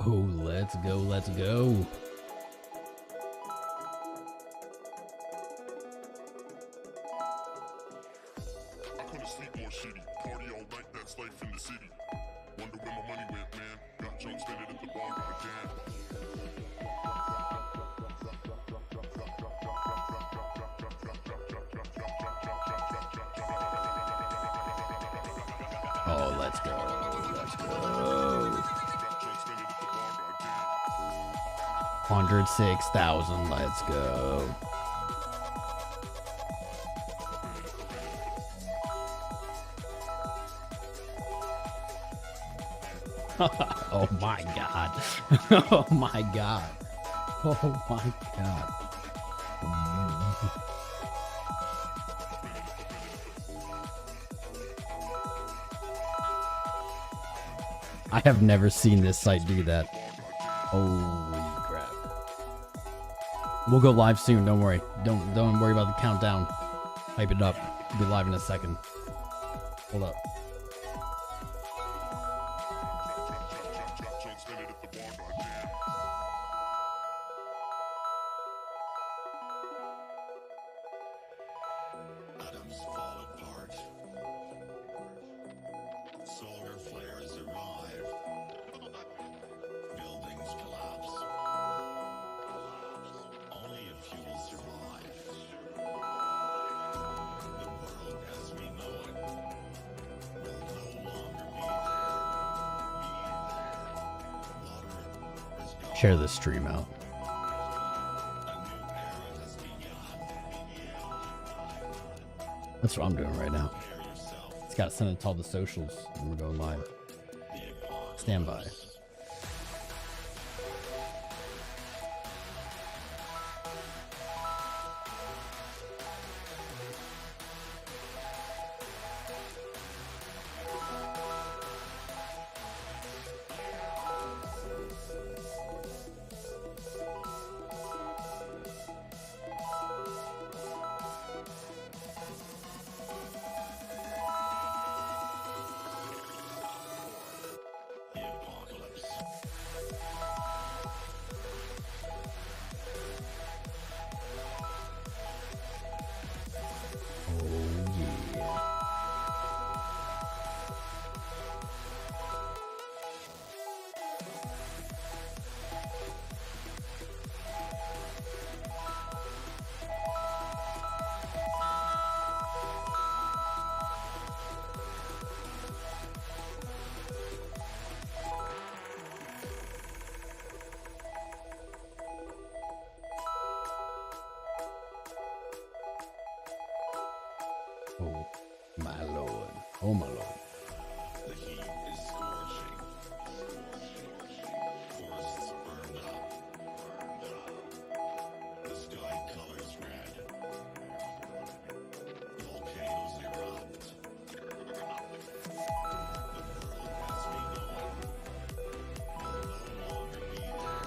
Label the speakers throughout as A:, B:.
A: Oh, let's go, let's go.
B: I couldn't sleep more shitty. Party all night, that's life in the city. Wonder where my money went, man. Got drunk, spent it at the bar, goddamn.
A: Oh, let's go, let's go. 106,000, let's go. Oh my god. Oh my god. Oh my god. I have never seen this site do that. Holy crap. We'll go live soon, don't worry. Don't worry about the countdown. Hype it up. We'll be live in a second. Hold up. Share this stream out. That's what I'm doing right now. It's got to send it to all the socials and we're going live. Stand by. Oh my lord. Oh my lord.
B: The heat is scorching. Forests burned up. The sky colors red. Volcanoes erupt. The world as we know it will no longer be there.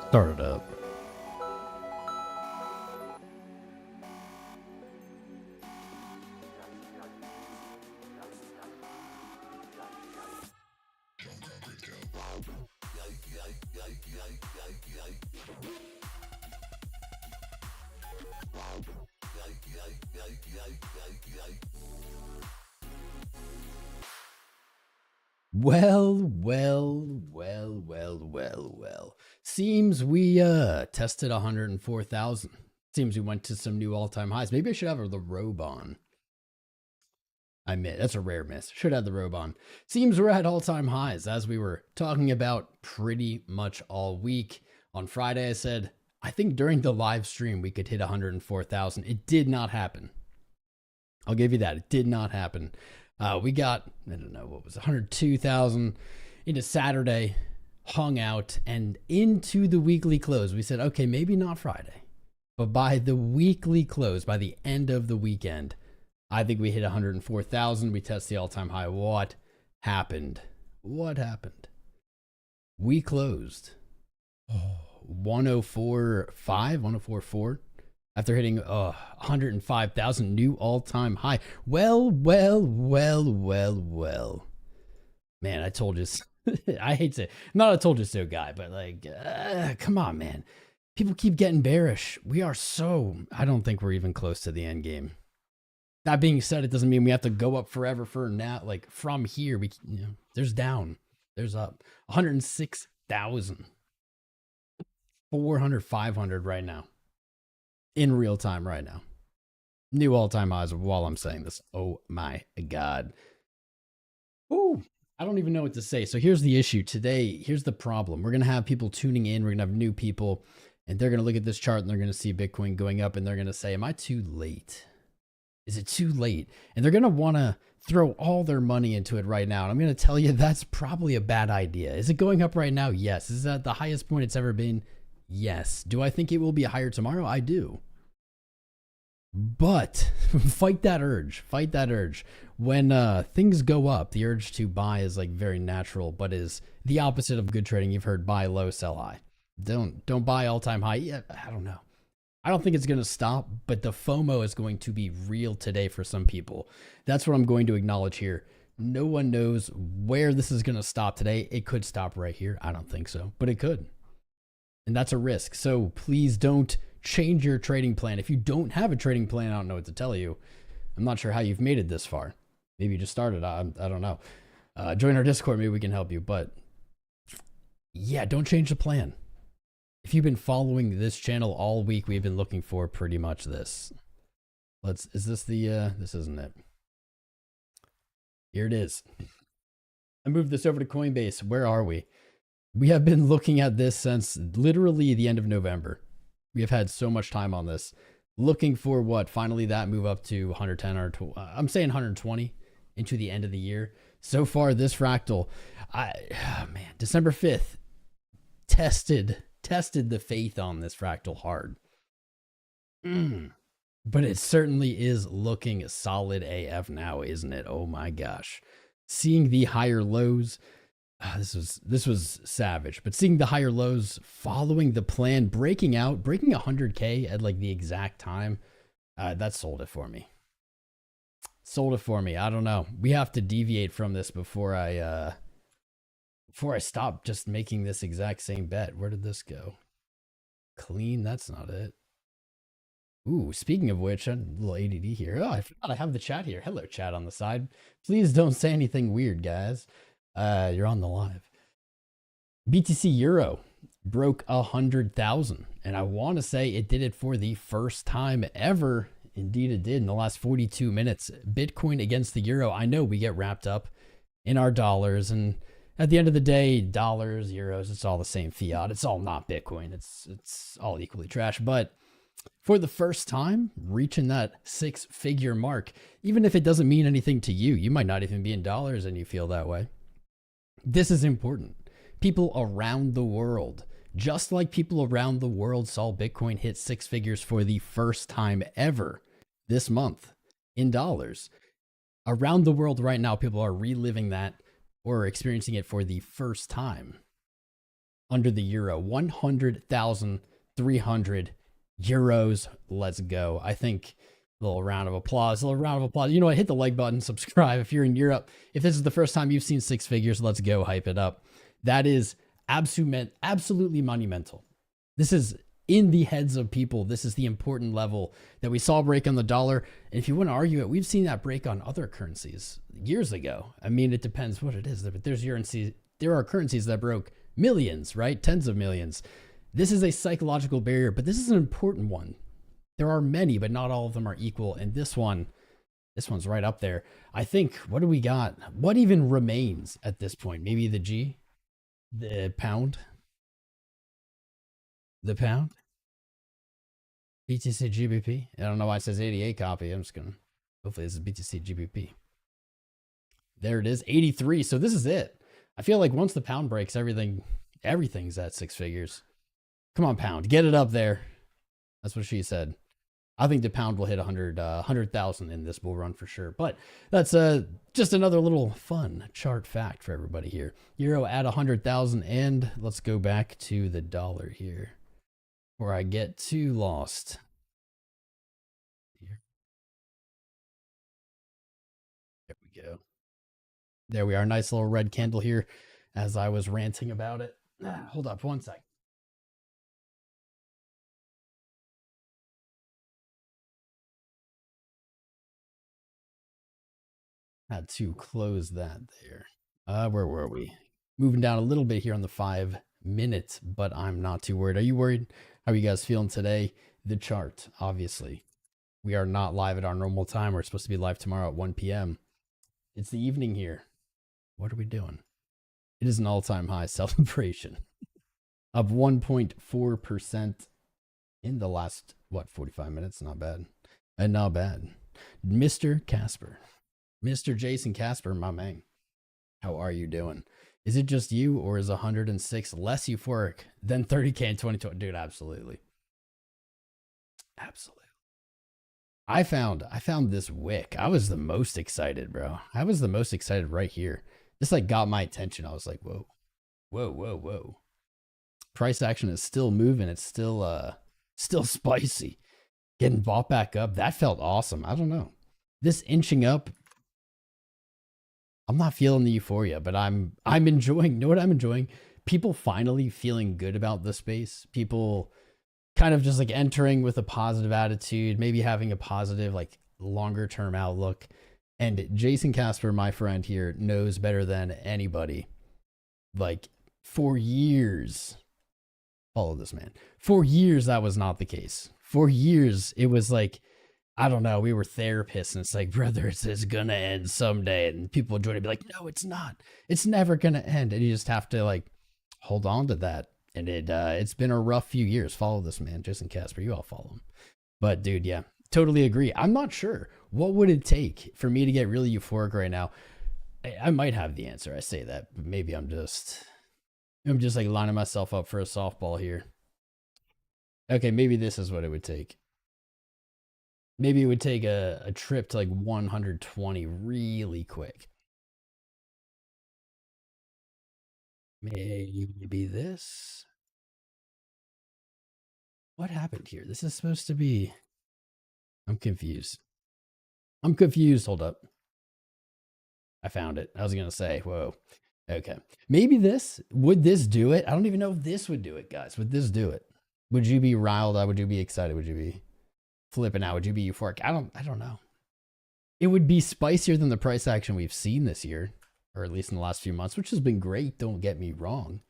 A: Start it up. Well. Seems we tested 104,000. Seems we went to some new all-time highs. Maybe I should have the robe on. I admit, that's a rare miss. Should have the robe on. Seems we're at all-time highs, as we were talking about pretty much all week. On Friday, I said, I think during the live stream, we could hit 104,000. It did not happen. I'll give you that. It did not happen. We got, I don't know, what was it, 102,000 into Saturday, hung out, and into the weekly close. We said, okay, maybe not Friday, but by the weekly close, by the end of the weekend, I think we hit 104,000. We test the all-time high. What happened? What happened? We closed 104.5, 104.4 after hitting 105,000, new all-time high. Well. Man, I told you. I hate to say, not a told you so guy, but like, come on, man. People keep getting bearish. We are so, I don't think we're even close to the end game. That being said, it doesn't mean we have to go up forever for now. Like from here, we, you know, there's down, there's up. 106,000, 400, 500 right now, in real time right now. New all-time highs while I'm saying this. Oh my God. Ooh, I don't even know what to say. So here's the issue today. Here's the problem. We're going to have people tuning in. We're going to have new people, and they're going to look at this chart and they're going to see Bitcoin going up, and they're going to say, am I too late? Is it too late? And they're going to want to throw all their money into it right now. And I'm going to tell you that's probably a bad idea. Is it going up right now? Yes. Is that the highest point it's ever been? Yes. Do I think it will be higher tomorrow? I do. But fight that urge. Fight that urge. When things go up, the urge to buy is like very natural, but is the opposite of good trading. You've heard buy low, sell high. Don't buy all-time high. Yeah, I don't know. I don't think it's going to stop, but the FOMO is going to be real today for some people. That's what I'm going to acknowledge here. No one knows where this is going to stop today. It could stop right here. I don't think so, but it could. And that's a risk. So please don't change your trading plan. If you don't have a trading plan, I don't know what to tell you. I'm not sure how you've made it this far. Maybe you just started. I don't know. Join our Discord. Maybe we can help you. But yeah, don't change the plan. If you've been following this channel all week, we've been looking for pretty much this. Is this the, this isn't it. Here it is. I moved this over to Coinbase. Where are we? We have been looking at this since literally the end of November. We have had so much time on this. Looking for what? Finally, that move up to 110 or I'm saying 120 into the end of the year. So far, this fractal, man, December 5th, tested the faith on this fractal hard. But it certainly is looking solid AF now, isn't it? Oh my gosh. Seeing the higher lows, this was savage, but seeing the higher lows, following the plan, breaking 100K at like the exact time, that sold it for me. I don't know. We have to deviate from this before I stop just making this exact same bet. Where did this go? Clean, that's not it. Ooh, speaking of which, I'm a little ADD here. Oh, I forgot I have the chat here. Hello, chat on the side. Please don't say anything weird, guys. You're on the live. BTC Euro broke 100,000, and I want to say it did it for the first time ever. Indeed, it did in the last 42 minutes. Bitcoin against the Euro. I know we get wrapped up in our dollars, and at the end of the day, dollars, euros, it's all the same fiat. It's all not Bitcoin. It's all equally trash. But for the first time, reaching that six-figure mark, even if it doesn't mean anything to you, you might not even be in dollars and you feel that way. This is important. People around the world, just like people around the world saw Bitcoin hit six figures for the first time ever this month in dollars. Around the world right now, people are reliving that or experiencing it for the first time. under the euro. 100,300 euros. Let's go. I think a little round of applause. A little round of applause. You know what? Hit the like button, subscribe if you're in Europe. If this is the first time you've seen six figures, let's go. Hype it up. That is absolutely monumental. This is in the heads of people. This is the important level that we saw break on the dollar. And if you want to argue it, we've seen that break on other currencies years ago. I mean, it depends what it is. But there are currencies that broke millions, right? Tens of millions. This is a psychological barrier, but this is an important one. There are many, but not all of them are equal. And this one's right up there. I think, what do we got? What even remains at this point? Maybe the G? The pound? The pound? BTC GBP? I don't know why it says 88 copy. I'm just going to, hopefully this is BTC GBP. There it is, 83. So this is it. I feel like once the pound breaks, everything's at six figures. Come on, pound, get it up there. That's what she said. I think the pound will hit 100,000 in this bull run for sure. But that's just another little fun chart fact for everybody here. Euro at 100,000, and let's go back to the dollar here, where I get too lost. Here. There we go. There we are. Nice little red candle here as I was ranting about it. Hold up one sec. Had to close that there. Where were we? Moving down a little bit here on the 5 minutes, but I'm not too worried. Are you worried? How are you guys feeling today? The chart, obviously. We are not live at our normal time. We're supposed to be live tomorrow at 1 p.m. It's the evening here. What are we doing? It is an all-time high celebration of 1.4% in the last, 45 minutes? Not bad. And not bad. Mr. Casper. Mr. Jason Casper, my man. How are you doing? Is it just you, or is 106 less euphoric than 30K in 2020? Dude, absolutely. Absolutely. I found this wick. I was the most excited, bro. I was the most excited right here. This like got my attention. I was like, whoa, whoa, whoa, whoa. Price action is still moving. It's still spicy. Getting bought back up. That felt awesome. I don't know. This inching up, I'm not feeling the euphoria, but I'm enjoying, you know what I'm enjoying? People finally feeling good about the space. People kind of just like entering with a positive attitude, maybe having a positive, like longer term outlook. And Jason Casper, my friend here, knows better than anybody. Like for years, follow this man. For years, that was not the case. For years, it was like, I don't know, we were therapists, and it's like, brother, it's gonna end someday. And people would join and be like, no, it's not. It's never gonna end. And you just have to like hold on to that. And it's been a rough few years. Follow this man, Jason Casper. You all follow him. But dude, yeah, totally agree. I'm not sure. What would it take for me to get really euphoric right now? I might have the answer. I say that, but maybe I'm just like lining myself up for a softball here. Okay, maybe this is what it would take. Maybe it would take a trip to like 120 really quick. Maybe this. What happened here? This is supposed to be... I'm confused. I'm confused. Hold up. I found it. I was going to say, whoa. Okay. Maybe this. Would this do it? I don't even know if this would do it, guys. Would this do it? Would you be riled? Would you be excited? Would you be flipping out? Would you be euphoric? I don't know. It would be spicier than the price action we've seen this year, or at least in the last few months, which has been great. Don't get me wrong.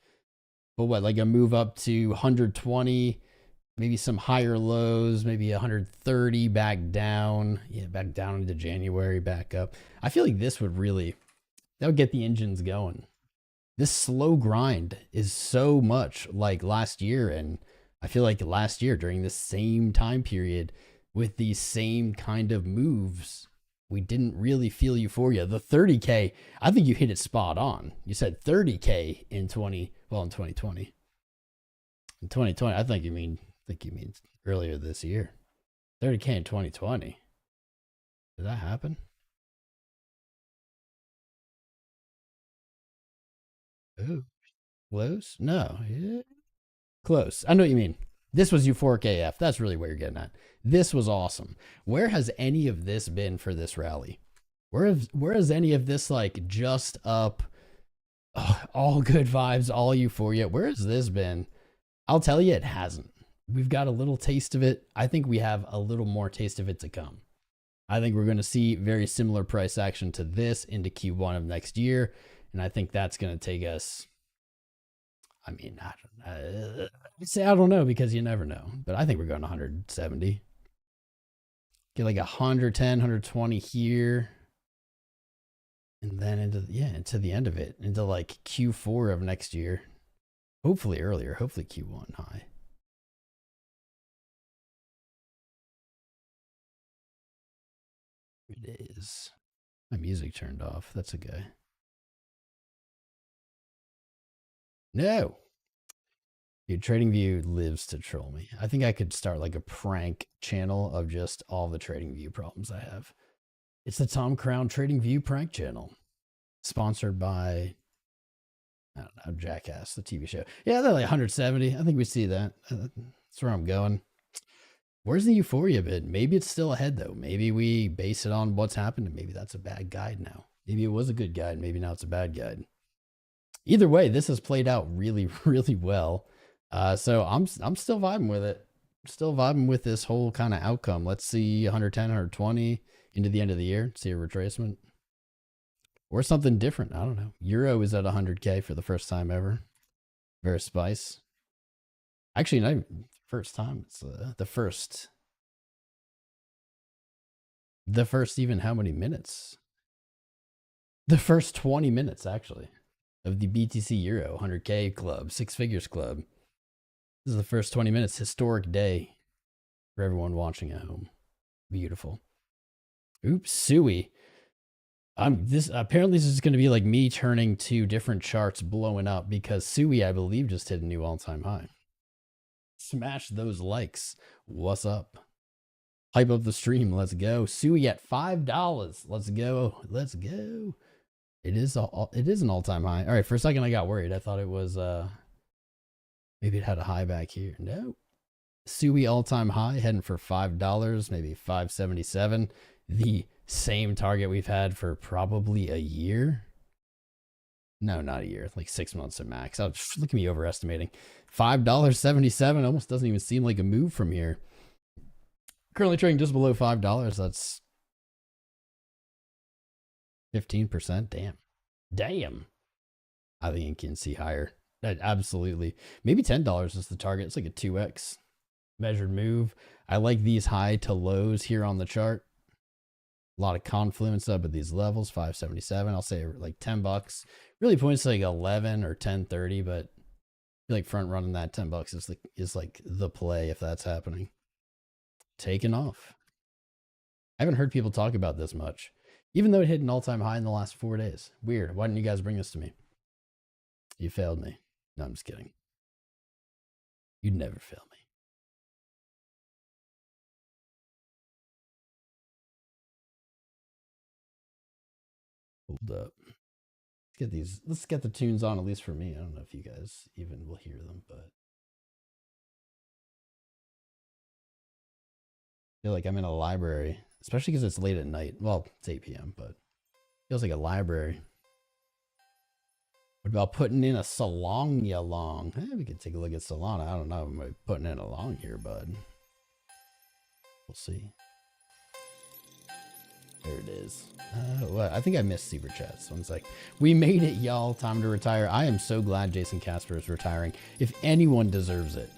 A: But what, like a move up to 120, maybe some higher lows, maybe 130 back down. Yeah, back down into January, back up. I feel like this would really, that would get the engines going. This slow grind is so much like last year. And I feel like last year during the same time period with these same kind of moves, we didn't really feel euphoria. The 30K, I think you hit it spot on. You said 30K in 2020. In 2020, I think you mean earlier this year. 30K in 2020. Did that happen? Ooh. Close? No. Yeah. Close. I know what you mean. This was euphoric AF. That's really what you're getting at. This was awesome. Where has any of this been for this rally? Where has any of this like just up, all good vibes, all euphoria? Where has this been? I'll tell you, it hasn't. We've got a little taste of it. I think we have a little more taste of it to come. I think we're going to see very similar price action to this into Q1 of next year. And I think that's going to take us, I mean, I don't know because you never know. But I think we're going 170. Get like 110, 120 here. And then into the end of it, into like Q4 of next year. Hopefully earlier, hopefully Q1 high. It is. My music turned off. That's a guy. No. Dude, TradingView lives to troll me. I think I could start like a prank channel of just all the TradingView problems I have. It's the Tom Crown TradingView prank channel. Sponsored by, I don't know, Jackass, the TV show. Yeah, they're like 170. I think we see that. That's where I'm going. Where's the euphoria bit? Maybe it's still ahead, though. Maybe we base it on what's happened, and maybe that's a bad guide now. Maybe it was a good guide. Maybe now it's a bad guide. Either way, this has played out really, really well. So I'm still vibing with it. Still vibing with this whole kind of outcome. Let's see 110, 120 into the end of the year. See a retracement. Or something different. I don't know. Euro is at 100K for the first time ever. Very spice. Actually, not even first time. It's the first even how many minutes? The first 20 minutes, actually, of the BTC Euro 100K club, 6 figures club. This is the first 20 minutes. Historic day for everyone watching at home. Beautiful. Oops, Sui. Apparently this is going to be like me turning 2 different charts blowing up because Sui, I believe, just hit a new all-time high. Smash those likes. What's up? Hype up the stream. Let's go. Sui at $5. Let's go. Let's go. It is an all-time high. All right, for a second I got worried. I thought it was maybe it had a high back here. No. Sui all-time high, heading for $5, maybe $5.77. The same target we've had for probably a year. No, not a year, like 6 months at max. Look at me overestimating. $5.77 almost doesn't even seem like a move from here. Currently trading just below $5. That's 15%. Damn. I think it can see higher. Absolutely. Maybe $10 is the target. It's like a 2x measured move. I like these high to lows here on the chart. A lot of confluence up at these levels. 577. I'll say like $10. Really points to like 11 or 10.30, but I feel like front running that $10 is like the play if that's happening. Taking off. I haven't heard people talk about this much, even though it hit an all-time high in the last 4 days. Weird. Why didn't you guys bring this to me? You failed me. No, I'm just kidding. You'd never fail me. Hold up. Let's get the tunes on, at least for me. I don't know if you guys even will hear them, but I feel like I'm in a library, especially because it's late at night. Well, it's 8 p.m., but it feels like a library. What about putting in a Solana long? We could take a look at Solana. I don't know. I'm putting in a long here, bud. We'll see. There it is. Well, I think I missed super chats. One sec. We made it, y'all. Time to retire. I am so glad Jason Casper is retiring. If anyone deserves it,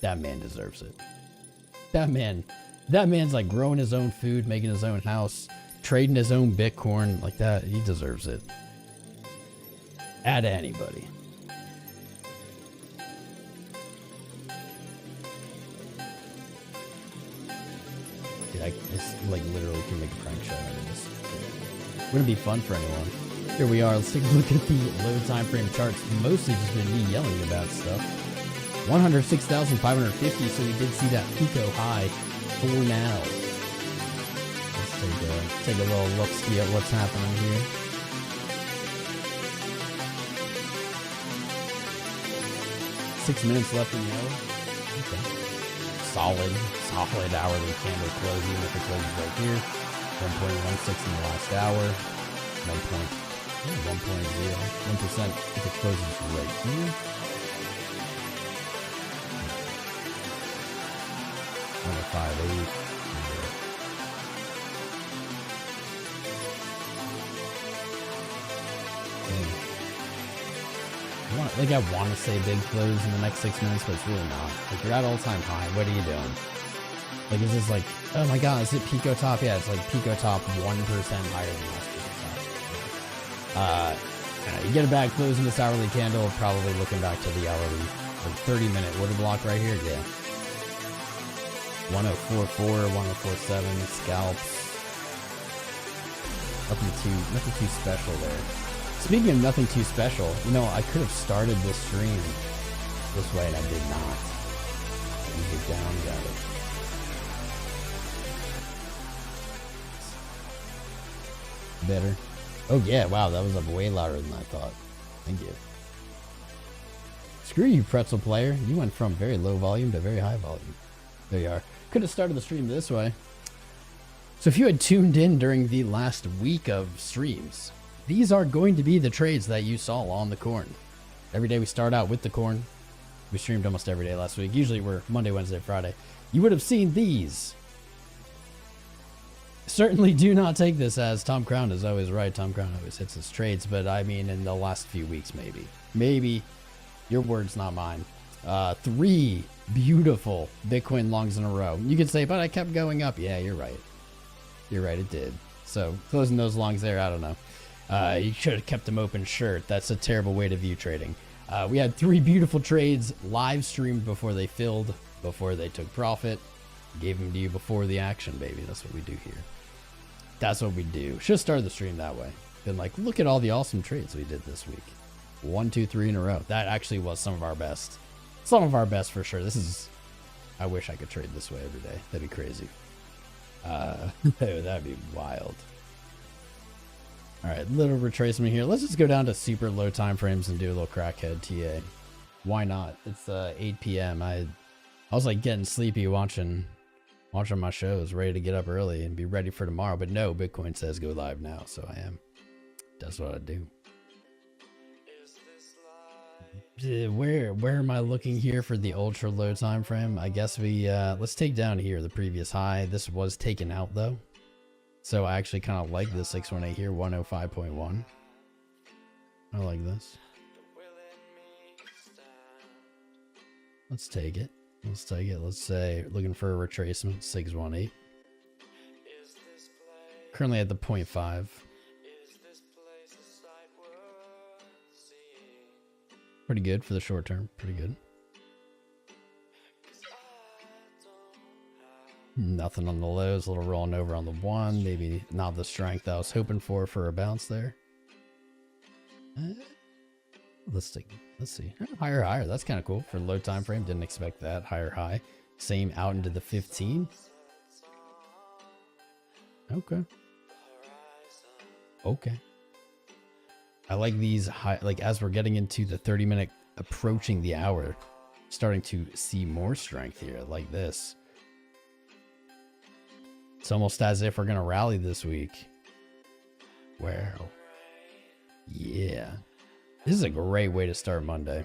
A: that man deserves it. That man's like growing his own food, making his own house, trading his own Bitcoin like that. He deserves it. Add anybody. I like literally can make a prank show out of this. Wouldn't be fun for anyone. Here we are. Let's take a look at the low time frame charts. Mostly just been me yelling about stuff. 106,550. So we did see that Pico high for now. Let's take a little look see at what's happening here. 6 minutes left in the hour. Okay. Solid hourly candle close, even if it closes right here. 1.16 in the last hour. 1.0% if it closes right here. 1.58. Like I want to say big close in the next 6 minutes, but it's really not. Like you're at all-time high. What are you doing? Like is this like, oh my god, is it 𝐂𝐴𝐽 top? Yeah, it's like 𝐂𝐴𝐽 top 1% higher than last 𝐂𝐴𝐽 top. You get a bad close in this hourly candle, probably looking back to the hourly, like 30-minute order block right here. Yeah. 1044, 1047 scalps. Nothing too special there. Speaking of nothing too special, you know, I could have started this stream this way and I did not. Let me get down, got it. Better. Oh yeah, wow, that was up way louder than I thought. Thank you. Screw you, pretzel player. You went from very low volume to very high volume. There you are. Could have started the stream this way. So if you had tuned in during the last week of streams, these are going to be the trades that you saw on the corn. Every day we start out with the corn. We streamed almost every day last week. Usually we're Monday, Wednesday, Friday. You would have seen these. Certainly do not take this as Tom Crown is always right. Tom Crown always hits his trades, but I mean in the last few weeks maybe. Maybe. Your words, not mine. 3 beautiful Bitcoin longs in a row. You could say, but I kept going up. Yeah, you're right. You're right, it did. So closing those longs there, I don't know. You should have kept them open. Sure, that's a terrible way to view trading. We had 3 beautiful trades live streamed before they filled, before they took profit. Gave them to you before the action, baby. That's what we do here. That's what we do. Should have started the stream that way. Been like, look at all the awesome trades we did this week. 1, 2, 3 in a row. That actually was some of our best. Some of our best for sure. This is, I wish I could trade this way every day. That'd be crazy. That'd be wild. All right, little retracement here. Let's just go down to super low time frames and do a little crackhead TA. Why not? It's 8 p.m. I was like getting sleepy watching my shows, ready to get up early and be ready for tomorrow. But no, Bitcoin says go live now, so I am. That's what I do. Where am I looking here for the ultra low time frame? I guess we let's take down here the previous high. This was taken out though. So I actually kind of like this 618 here, 105.1. I like this. Let's take it. Let's take it. Let's say looking for a retracement, 618. Currently at the 0.5. Pretty good for the short term. Pretty good. Nothing on the lows. A little rolling over on the 1. Maybe not the strength I was hoping for a bounce there. Let's see. Higher. That's kind of cool for low time frame. Didn't expect that. Higher high. Same out into the 15. Okay. I like these high, like as we're getting into the 30-minute, approaching the hour, starting to see more strength here like this. It's almost as if we're going to rally this week. Wow. Yeah. This is a great way to start Monday.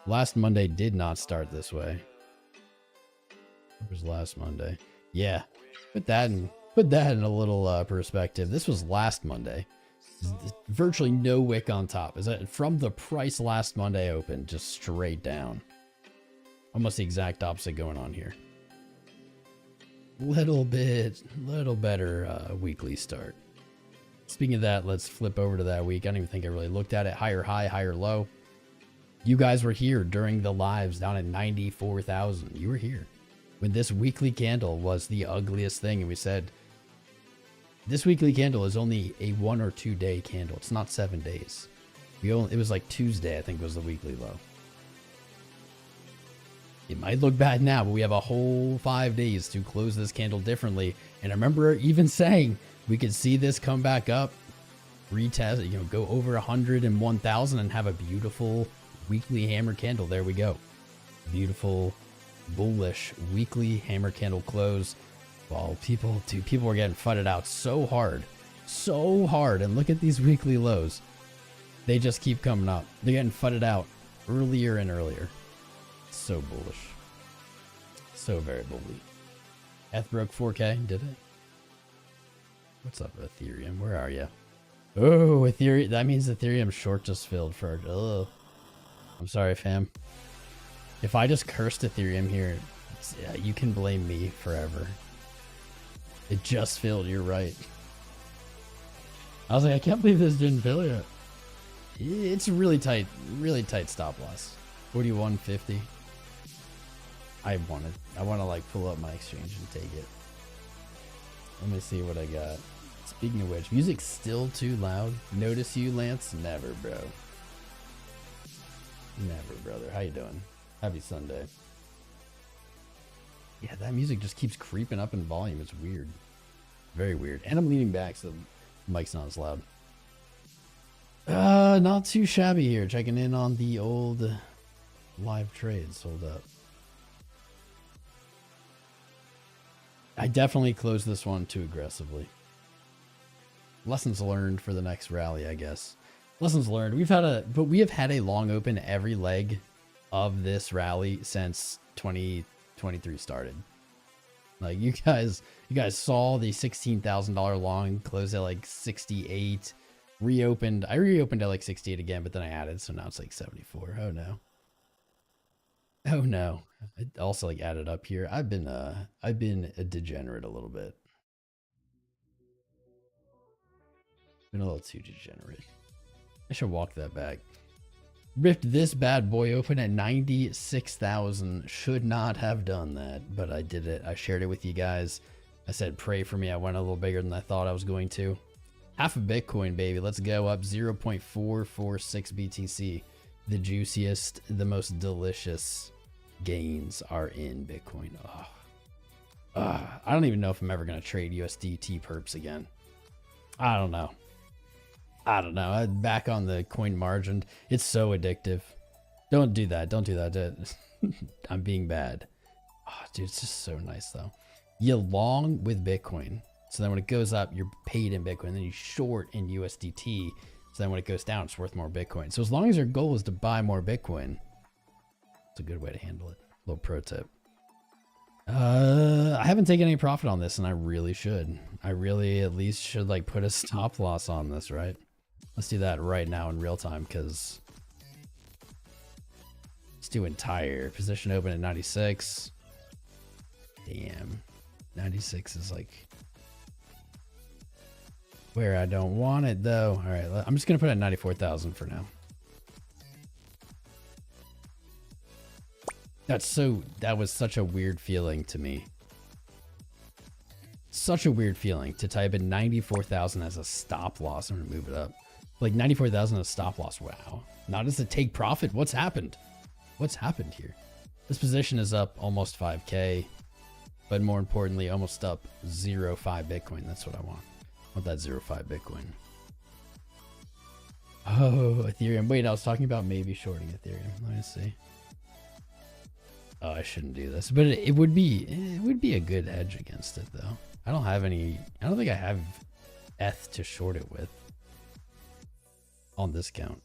A: Last Monday did not start this way. It was last Monday. Yeah. Put that in a little perspective. This was last Monday. Virtually no wick on top. Is that from the price last Monday open, just straight down? Almost the exact opposite going on here. Little better weekly start. Speaking of that, let's flip over to that week. I don't even think I really looked at it. Higher high, higher low. You guys were here during the lives down at 94,000. You were here when this weekly candle was the ugliest thing, and we said this weekly candle is only a 1 or 2 day candle. It's not 7 days. It was like Tuesday, I think, was the weekly low. It might look bad now, but we have a whole 5 days to close this candle differently. And I remember even saying we could see this come back up, retest, go over 101,000 and have a beautiful weekly hammer candle. There we go. Beautiful, bullish weekly hammer candle close. While people were getting fudded out so hard. And look at these weekly lows. They just keep coming up. They're getting fudded out earlier and earlier. So bullish. So very bully. ETH broke 4K, did it? What's up, Ethereum? Where are you? Oh, Ethereum. That means Ethereum short just filled for. Oh, I'm sorry, fam. If I just cursed Ethereum here, you can blame me forever. It just filled. You're right. I was like, I can't believe this didn't fill yet. It's really tight stop loss. 41.50. I want to like pull up my exchange and take it. Let me see what I got. Speaking of which, music's still too loud. Notice you, Lance? Never, bro. Never, brother. How you doing? Happy Sunday. Yeah, that music just keeps creeping up in volume. It's weird. Very weird. And I'm leaning back so the mic's not as loud. Not too shabby here. Checking in on the old live trades. Hold up. I definitely closed this one too aggressively. Lessons learned for the next rally, I guess. Lessons learned. We have had a long open every leg of this rally since 2023 started. Like you guys saw the $16,000 long close at like 68. Reopened. I reopened at like 68 again, but then I added, so now it's like 74. Oh no. Oh no. I also like added up here. I've been a degenerate a little bit. Been a little too degenerate. I should walk that back. Ripped this bad boy open at 96,000. Should not have done that, but I did it. I shared it with you guys. I said, pray for me. I went a little bigger than I thought I was going to. Half a Bitcoin, baby. Let's go up 0.446 BTC. The juiciest, the most delicious gains are in Bitcoin. I don't even know if I'm ever going to trade USDT perps again. I don't know. Back on the coin margin. It's so addictive. Don't do that. Don't do that. I'm being bad. Oh, dude, it's just so nice, though. You long with Bitcoin. So then when it goes up, you're paid in Bitcoin. Then you short in USDT. So then when it goes down, it's worth more Bitcoin. So as long as your goal is to buy more Bitcoin, it's a good way to handle it. Little pro tip. I haven't taken any profit on this, and I really should. I really at least should like put a stop loss on this, right? Let's do that right now in real time, because let's do entire position open at 96. Damn, 96 is like where I don't want it though. All right, I'm just gonna put it at 94,000 for now. That was such a weird feeling to me. Such a weird feeling to type in 94,000 as a stop loss. I'm gonna move it up. Like 94,000 as a stop loss. Wow. Not as a take profit. What's happened? What's happened here? This position is up almost 5K, but more importantly, almost up 0.5 Bitcoin. That's what I want. I want that 0.5 Bitcoin. Oh, Ethereum. Wait, I was talking about maybe shorting Ethereum. Let me see. Oh, I shouldn't do this, but it would be a good hedge against it though. I don't think I have ETH to short it with on this count.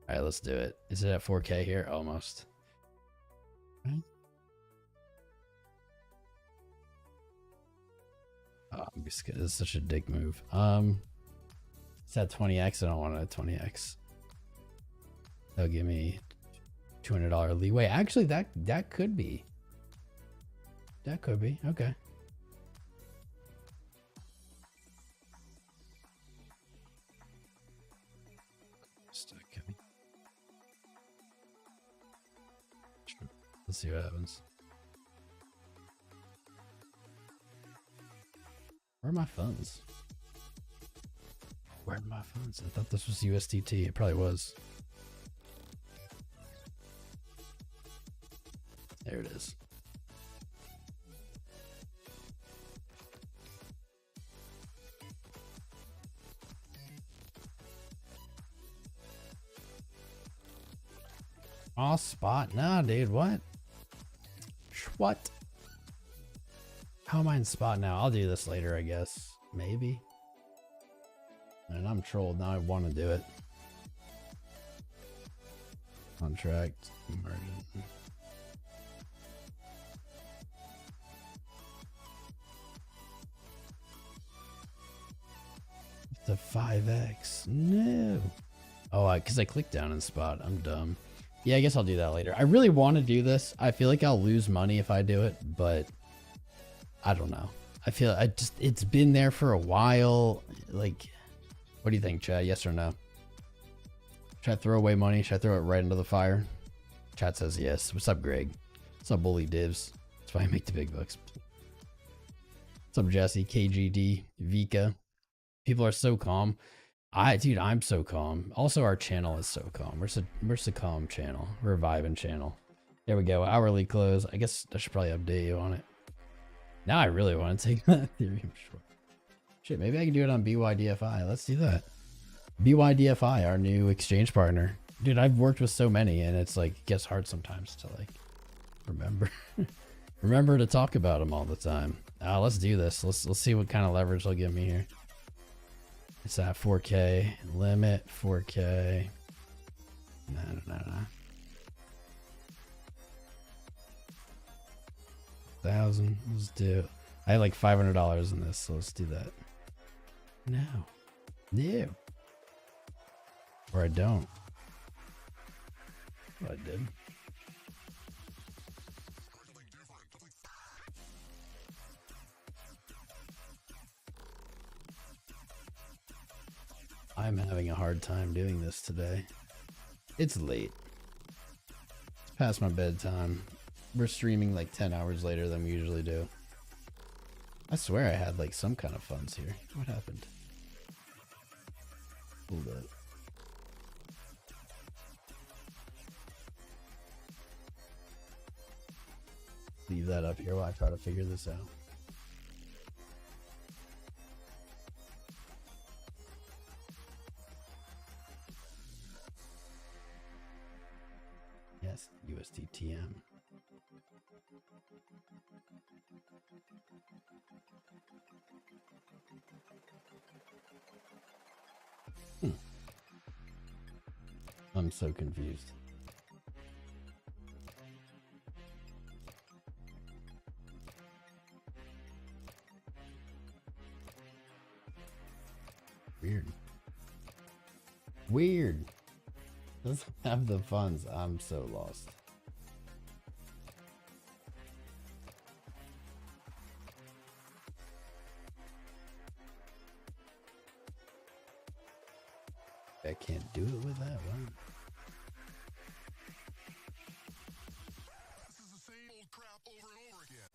A: All right, let's do it. Is it at 4K here? Almost. Okay. Oh, this is such a dick move. It's at 20x. I don't want it at 20x. They'll give me $200 leeway. Actually, that could be. That could be. Okay. Let's see what happens. Where are my funds? Where are my funds? I thought this was USDT. It probably was. There it is. Oh, spot. Nah, dude. What? What? How am I in spot now? I'll do this later, I guess. Maybe. And I'm trolled. Now I want to do it. Contract. Margin. The 5x. No. Oh, because I clicked down in spot. I'm dumb. Yeah, I guess I'll do that later. I really want to do this. I feel like I'll lose money if I do it, but I don't know. It's been there for a while. Like, what do you think, Chad? Yes or no? Should I throw away money? Should I throw it right into the fire? Chat says yes. What's up, Greg? What's up, Bully Divs? That's why I make the big bucks. What's up, Jesse? KGD, Vika. People are so calm. Dude, I'm so calm. Also, our channel is so calm. We're so calm channel. We're a vibing channel. There we go. Hourly close. I guess I should probably update you on it. Now I really want to take that Ethereum short. Shit, maybe I can do it on BYDFI. Let's do that. BYDFI, our new exchange partner. Dude, I've worked with so many, and it's like, it gets hard sometimes to like remember to talk about them all the time. Let's do this. Let's see what kind of leverage they'll give me here. It's at 4K limit, 4K. No. 1,000. Let's do. I have like $500 in this, so let's do that. No. Or I don't. Well, I did. I'm having a hard time doing this today. It's late. It's past my bedtime. We're streaming like 10 hours later than we usually do. I swear I had like some kind of funds here. What happened? Hold up. Leave that up here while I try to figure this out. Yes, USDTM. I'm so confused. Weird. Doesn't have the funds. I'm so lost. I can't do it with that one.
B: This is the same old crap over and over again.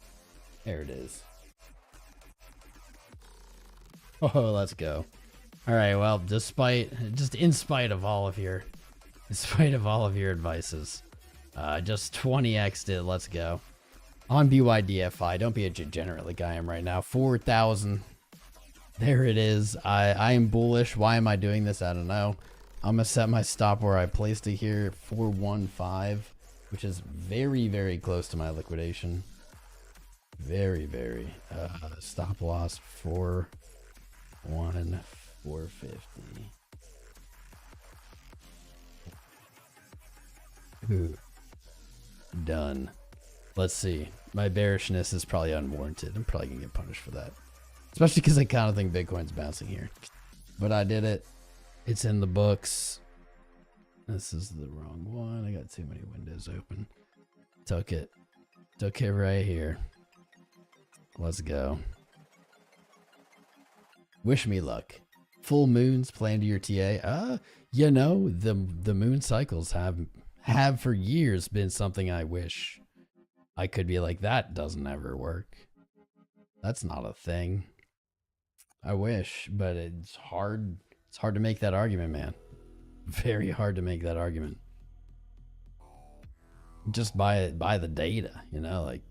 A: There it is. Oh, let's go. All right. Well, in spite of all of your advices, just 20x'd it. Let's go. On BYDFI. Don't be a degenerate like I am right now. 4,000. There it is. I am bullish. Why am I doing this? I don't know. I'm going to set my stop where I placed it here. 415, which is very, very close to my liquidation. Very, very. Stop loss 450. Ooh. Done. Let's see. My bearishness is probably unwarranted. I'm probably going to get punished for that. Especially because I kind of think Bitcoin's bouncing here. But I did it. It's in the books. This is the wrong one. I got too many windows open. Took it. Took it right here. Let's go. Wish me luck. Full moons planned to your TA. You know, the moon cycles have for years been something I wish I could be like, that doesn't ever work. That's not a thing. I wish, but it's hard. It's hard to make that argument, man. Very hard to make that argument. Just by the data, you know, like,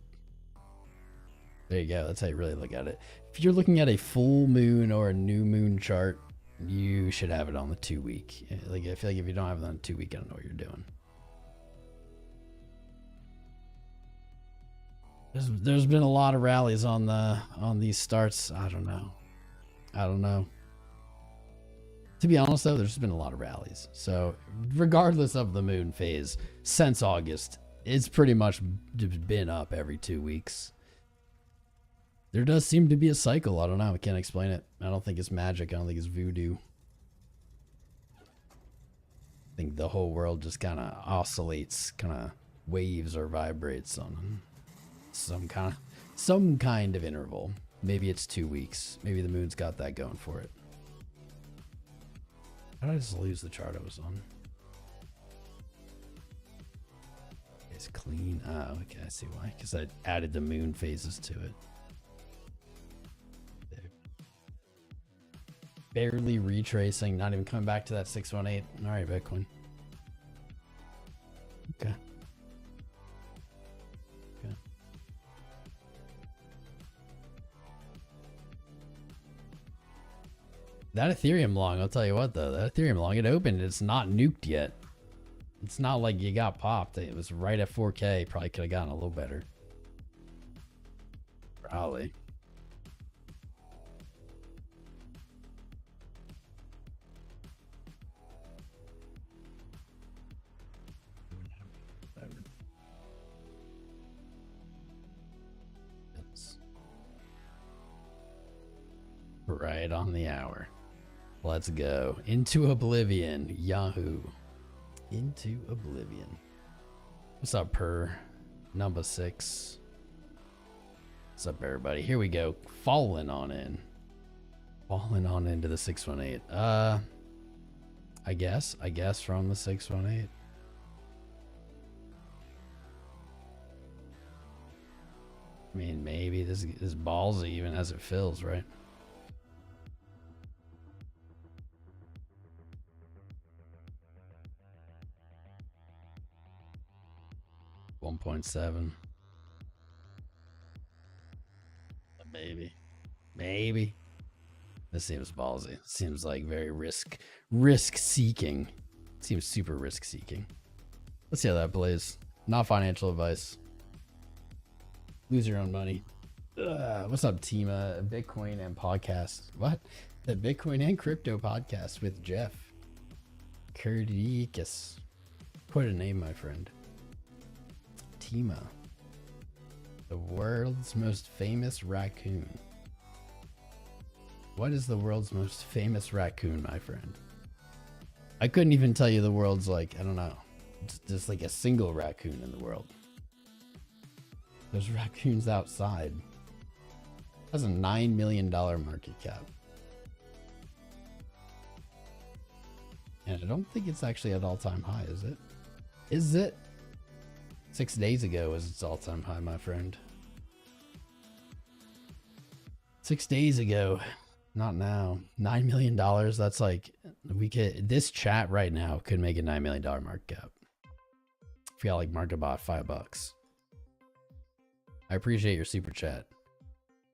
A: there you go. That's how you really look at it. If you're looking at a full moon or a new moon chart, you should have it on the 2 week. Like, I feel like if you don't have it on 2 week, I don't know what you're doing. There's been a lot of rallies on these starts. I don't know. To be honest though, there's been a lot of rallies. So regardless of the moon phase, since August, it's pretty much been up every 2 weeks. There does seem to be a cycle. I don't know. I can't explain it. I don't think it's magic. I don't think it's voodoo. I think the whole world just kind of oscillates, kind of waves or vibrates on some kind of interval. Maybe it's 2 weeks. Maybe the moon's got that going for it. How did I just lose the chart I was on? It's clean. Oh, okay. I see why. Because I added the moon phases to it. Barely retracing. Not even coming back to that 618. All right, Bitcoin. Okay. That Ethereum long, I'll tell you what though, that Ethereum long, it opened, it's not nuked yet. It's not like you got popped. It was right at 4K. Probably could have gotten a little better. Probably. Right on the hour. Let's go. Into oblivion. Yahoo. Into oblivion. What's up, number 6? What's up, everybody? Here we go. Falling on in. Falling on into the 618. I guess from the 618. I mean, maybe this is ballsy even as it fills, right? 1.7. Maybe. This seems ballsy. Seems like very risk seeking. Seems super risk seeking. Let's see how that plays. Not financial advice. Lose your own money. What's up, Tima? Bitcoin and podcast. What? The Bitcoin and crypto podcast with Jeff Curtis. Quite a name, my friend. Tima. The world's most famous raccoon. What is the world's most famous raccoon, my friend? I couldn't even tell you the world's, like, I don't know. Just like a single raccoon in the world. There's raccoons outside. That's a $9 million market cap. And I don't think it's actually at all-time high, is it? Is it? 6 days ago was its all-time high, my friend. 6 days ago. Not now. $9 million. That's like, this chat right now could make a $9 million market cap. If you got like market bot $5. I appreciate your super chat,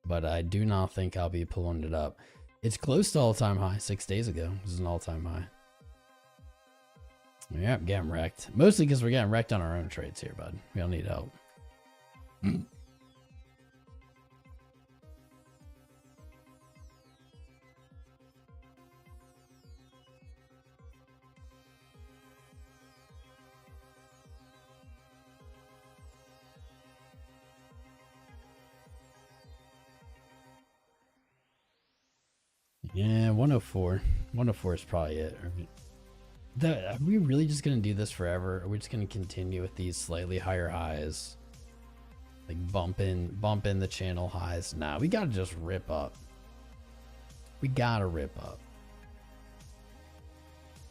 A: but I do not think I'll be pulling it up. It's close to all-time high. 6 days ago, this is an all-time high. Yeah, getting wrecked. Mostly because we're getting wrecked on our own trades here, bud. We don't need help. Yeah, 104. 104 is probably it. Are we really just gonna do this forever? Are we just gonna continue with these slightly higher highs? Like bump in the channel highs? Nah, we gotta just rip up. We gotta rip up.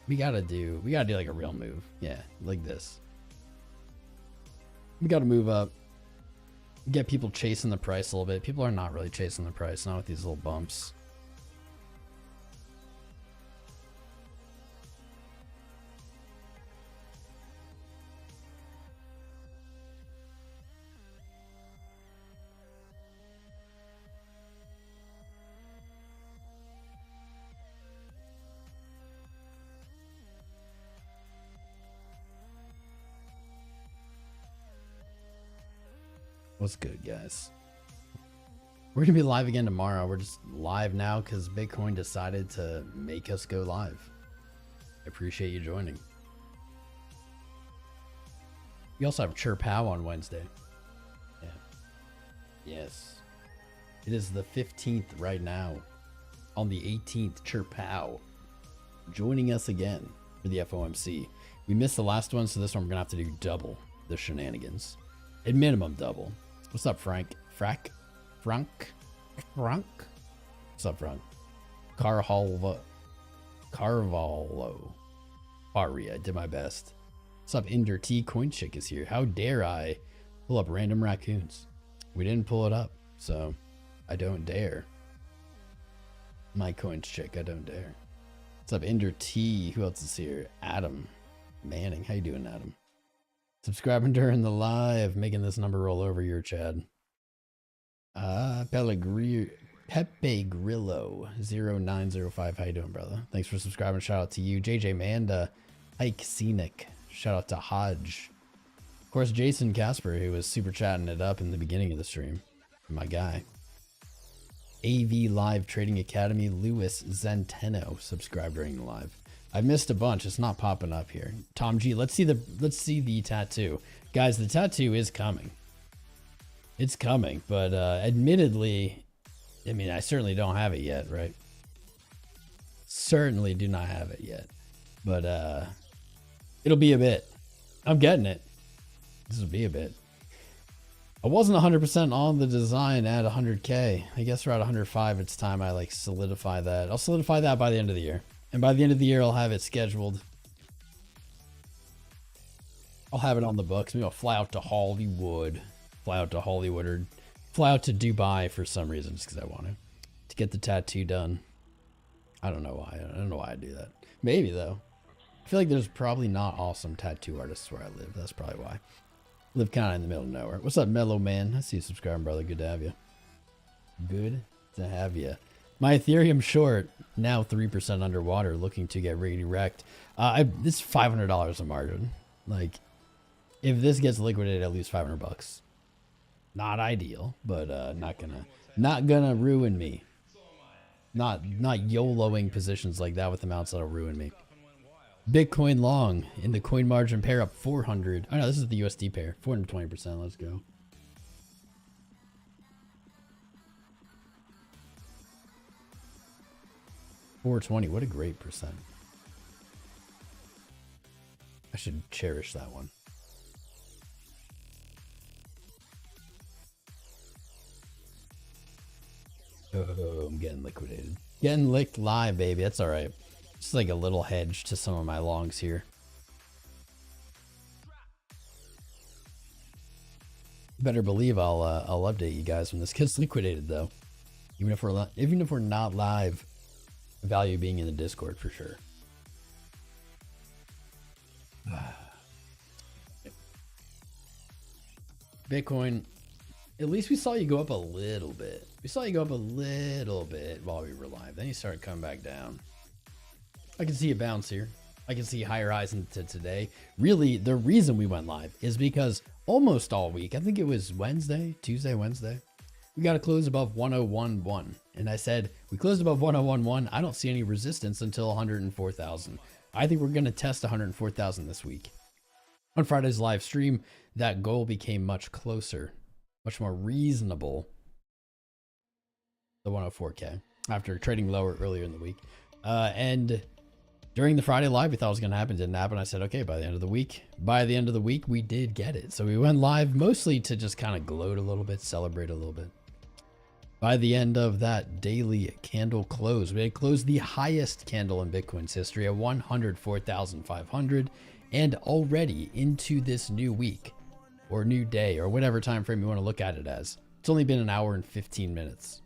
A: We gotta do like a real move. Yeah, like this. We gotta move up. Get people chasing the price a little bit. People are not really chasing the price, not with these little bumps. What's good, guys? We're gonna be live again tomorrow. We're just live now because Bitcoin decided to make us go live. I appreciate you joining. We also have 𝐶HPOW on Wednesday. Yeah. Yes. It is the 15th right now. On the 18th, 𝐶HPOW joining us again for the FOMC. We missed the last one, so this one we're gonna have to do double the shenanigans. At minimum double. What's up, Frank? Frank? What's up, Frank? Carvalho. Ari, I did my best. What's up, Inder T? Coin Chick is here. How dare I pull up random raccoons? We didn't pull it up, so I don't dare. My Coin Chick, I don't dare. What's up, Inder T? Who else is here? Adam Manning. How you doing, Adam? Subscribing during the live, making this number roll over here, Chad. Pepe Grillo 0905. How you doing, brother? Thanks for subscribing. Shout out to you. JJ Manda, 𝐂𝐡𝐚𝐫𝐭. Shout out to Hodge. Of course, Jason Casper, who was super chatting it up in the beginning of the stream. My guy. AV Live Trading Academy, Louis Zenteno, subscribed during the live. I missed a bunch. It's not popping up here. Tom G, let's see the tattoo. Guys, the tattoo is coming. It's coming, but admittedly, I mean, I certainly don't have it yet, right? Certainly do not have it yet. But it'll be a bit. I'm getting it. This will be a bit. I wasn't 100% on the design at 100K. I guess we're at 105. It's time I like solidify that. I'll solidify that by the end of the year. And by the end of the year, I'll have it scheduled. I'll have it on the books. Maybe I'll fly out to Hollywood. Fly out to Hollywood or fly out to Dubai for some reason, just because I want to get the tattoo done. I don't know why. I don't know why I do that. Maybe, though. I feel like there's probably not awesome tattoo artists where I live. That's probably why. I live kind of in the middle of nowhere. What's up, Mellow Man? I see you subscribing, brother. Good to have you. Good to have you. My Ethereum short, now 3% underwater, looking to get redirected. This is $500 a margin. Like, if this gets liquidated, I lose $500. Not ideal, but not gonna ruin me. Not YOLOing positions like that with amounts that'll ruin me. Bitcoin long in the coin margin pair up 400. Oh no, this is the USD pair. 420%. Let's go. $420. What a great percent. I should cherish that one. Oh, I'm getting liquidated. Getting licked live, baby. That's all right. Just like a little hedge to some of my longs here. Better believe I'll update you guys when this gets liquidated, though. Even if we're not live, value being in the Discord for sure. Bitcoin. At least we saw you go up a little bit. We saw you go up a little bit while we were live. Then you started coming back down. I can see a bounce here. I can see higher highs into today. Really, the reason we went live is because almost all week, I think it was Tuesday, Wednesday, we got to close above 1011. And I said, we closed above 1011. I don't see any resistance until 104,000. I think we're going to test 104,000 this week. On Friday's live stream, that goal became much closer. Much more reasonable, the 104K, after trading lower earlier in the week. And during the Friday live, we thought it was going to happen. Didn't happen. I said, okay, by the end of the week, we did get it. So we went live mostly to just kind of gloat a little bit, celebrate a little bit. By the end of that daily candle close, we had closed the highest candle in Bitcoin's history at 104,500, and already into this new week, or new day, or whatever time frame you want to look at it as. It's only been an hour and 15 minutes.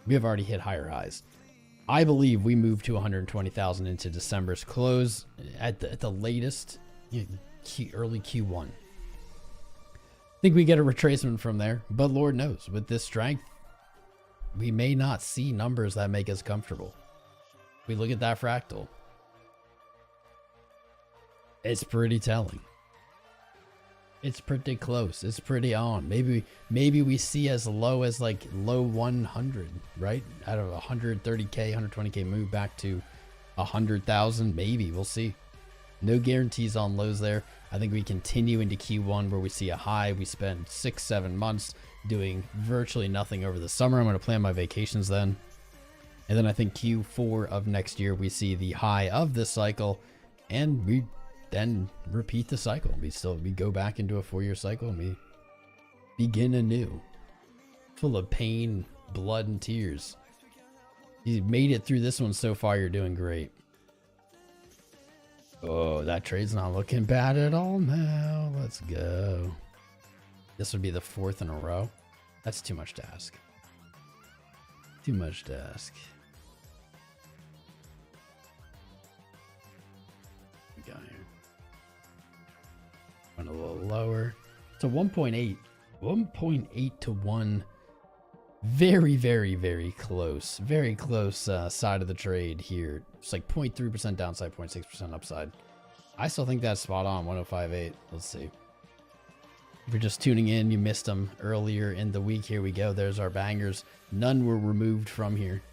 A: We have already hit higher highs. I believe we moved to 120,000 into December's close at the latest, early Q1. I think we get a retracement from there, but Lord knows, with this strength, we may not see numbers that make us comfortable. We look at that fractal. It's pretty telling. It's pretty close. It's pretty on. Maybe we see as low as like low 100, right? Out of 130k, 120k move back to 100,000. Maybe we'll see. No guarantees on lows there. I think we continue into Q1 where we see a high. We spend 6-7 months doing virtually nothing over the summer. I'm going to plan my vacations then. And then I think Q4 of next year, we see the high of this cycle, and we then repeat the cycle. We go back into a 4-year cycle, and we begin anew, full of pain, blood, and tears. You made it through this one so far. You're doing great. Oh, that trade's not looking bad at all now. Let's go. This would be the 4th in a row. That's too much to ask. Too much to ask. We got here. Went a little lower. It's a 1.8. 1.8 to 1. Very, very, very close. Very close side of the trade here. It's like 0.3% downside, 0.6% upside. I still think that's spot on. 105.8. Let's see. If you're just tuning in, you missed them earlier in the week. Here we go. There's our bangers. None were removed from here.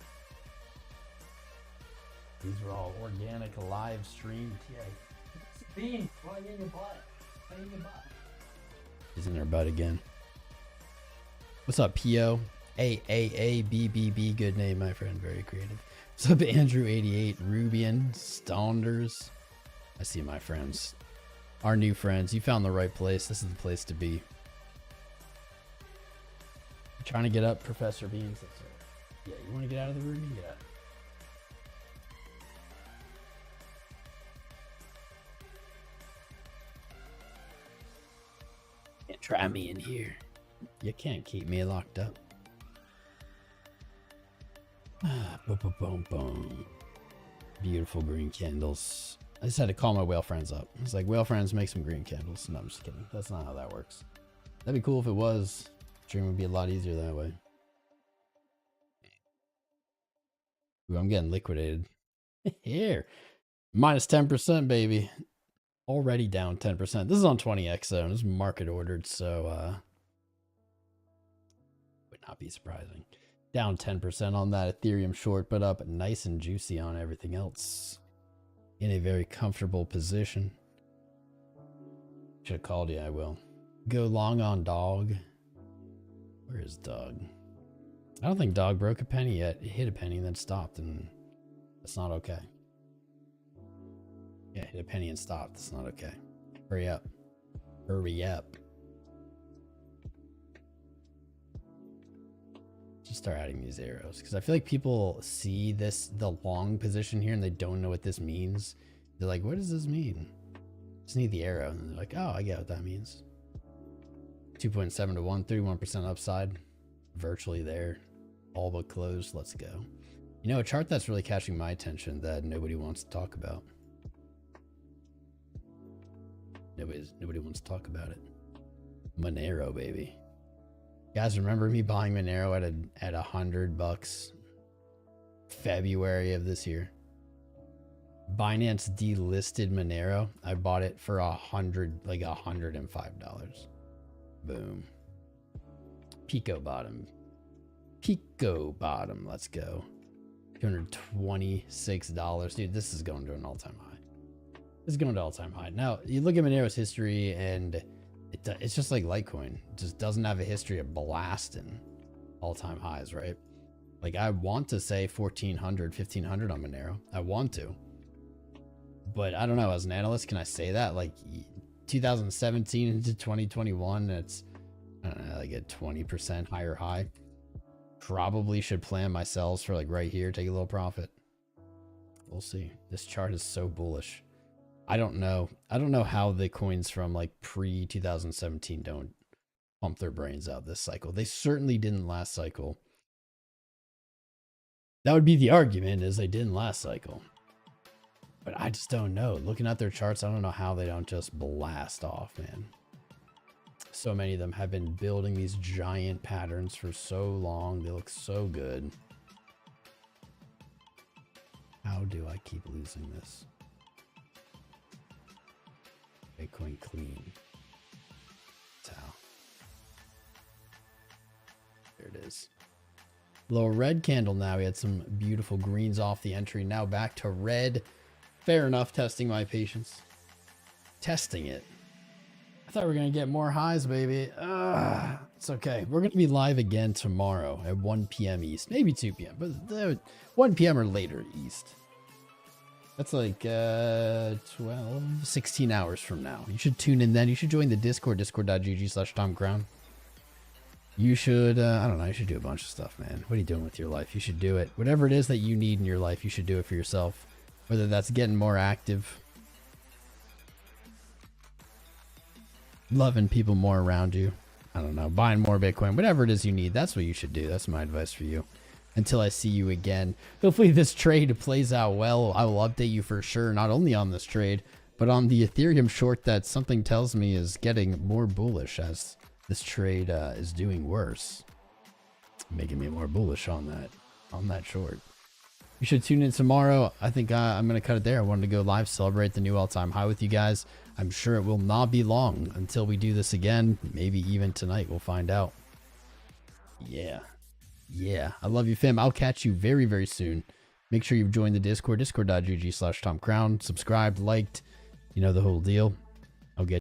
A: These were all organic, live streamed. Yeah. Bean, why in your butt? Why in your butt? He's in their butt again. What's up, P.O.? AAABBB. Good name, my friend. Very creative. What's up, Andrew88, Rubian, Stonders? I see my friends. Our new friends. You found the right place. This is the place to be. You're trying to get up, Professor Beans. Yeah, you want to get out of the room? You get out. Can't try me in here. You can't keep me locked up. Boom, boom, boom. Beautiful green candles. I just had to call my whale friends up. It's like, whale friends, make some green candles. No, I'm just kidding. That's not how that works. That'd be cool if it was. Stream would be a lot easier that way. Ooh, I'm getting liquidated. Here. Minus 10%, baby. Already down 10%. This is on 20x zone. This is market ordered, so would not be surprising. Down 10% on that Ethereum short, but up nice and juicy on everything else. In a very comfortable position. Should have called you, I will. Go long on dog. Where is dog? I don't think dog broke a penny yet. It hit a penny and then stopped, and that's not okay. Yeah, hit a penny and stopped. That's not okay. Hurry up. Hurry up. Just start adding these arrows, because I feel like people see this, the long position here, and they don't know what this means. They're like, what does this mean? Just need the arrow, and they're like, oh, I get what that means. 2.7 to 1, 31% upside, virtually there, all but closed. Let's go. You know, a chart that's really catching my attention that nobody wants to talk about. Nobody wants to talk about it. Monero, baby. Guys, remember me buying Monero at $100 February of this year? Binance delisted Monero. I bought it for $105. Boom. Pico bottom. Pico bottom. Let's go. $226. Dude, this is going to an all-time high. This is going to all-time high. Now, you look at Monero's history, and it's just like Litecoin. It just doesn't have a history of blasting all-time highs, right? Like, I want to say 1,400, 1,500 on Monero. I want to. But I don't know, as an analyst, can I say that? Like, 2017 into 2021, it's, I don't know, like a 20% higher high. Probably should plan my sells for like right here, take a little profit. We'll see. This chart is so bullish. I don't know how the coins from like pre-2017 don't pump their brains out this cycle. They certainly didn't last cycle. That would be the argument, is they didn't last cycle. But I just don't know. Looking at their charts, I don't know how they don't just blast off, man. So many of them have been building these giant patterns for so long. They look so good. How do I keep losing this? Bitcoin clean. Little red candle now. We had some beautiful greens off the entry. Now back to red. Fair enough. Testing my patience. Testing it. I thought we were going to get more highs, baby. It's okay. We're going to be live again tomorrow at 1 p.m. East. Maybe 2 p.m. But 1 p.m. or later East. That's like 16 hours from now. You should tune in then. You should join the Discord, discord.gg/TomCrown. You should, I don't know, you should do a bunch of stuff, man. What are you doing with your life? You should do it. Whatever it is that you need in your life, you should do it for yourself. Whether that's getting more active, loving people more around you, I don't know, buying more Bitcoin, whatever it is you need, that's what you should do. That's my advice for you. Until I see you again. Hopefully this trade plays out well. I will update you for sure, not only on this trade, but on the Ethereum short that something tells me is getting more bullish as this trade is doing worse, making me more bullish on that short. You should tune in tomorrow. I think I'm going to cut it there. I wanted to go live, celebrate the new all-time high with you guys. I'm sure it will not be long until we do this again. Maybe even tonight. We'll find out. Yeah. I love you, fam. I'll catch you very, very soon. Make sure you've joined the Discord, discord.gg/TomCrown. Subscribed, liked, you know the whole deal. I'll get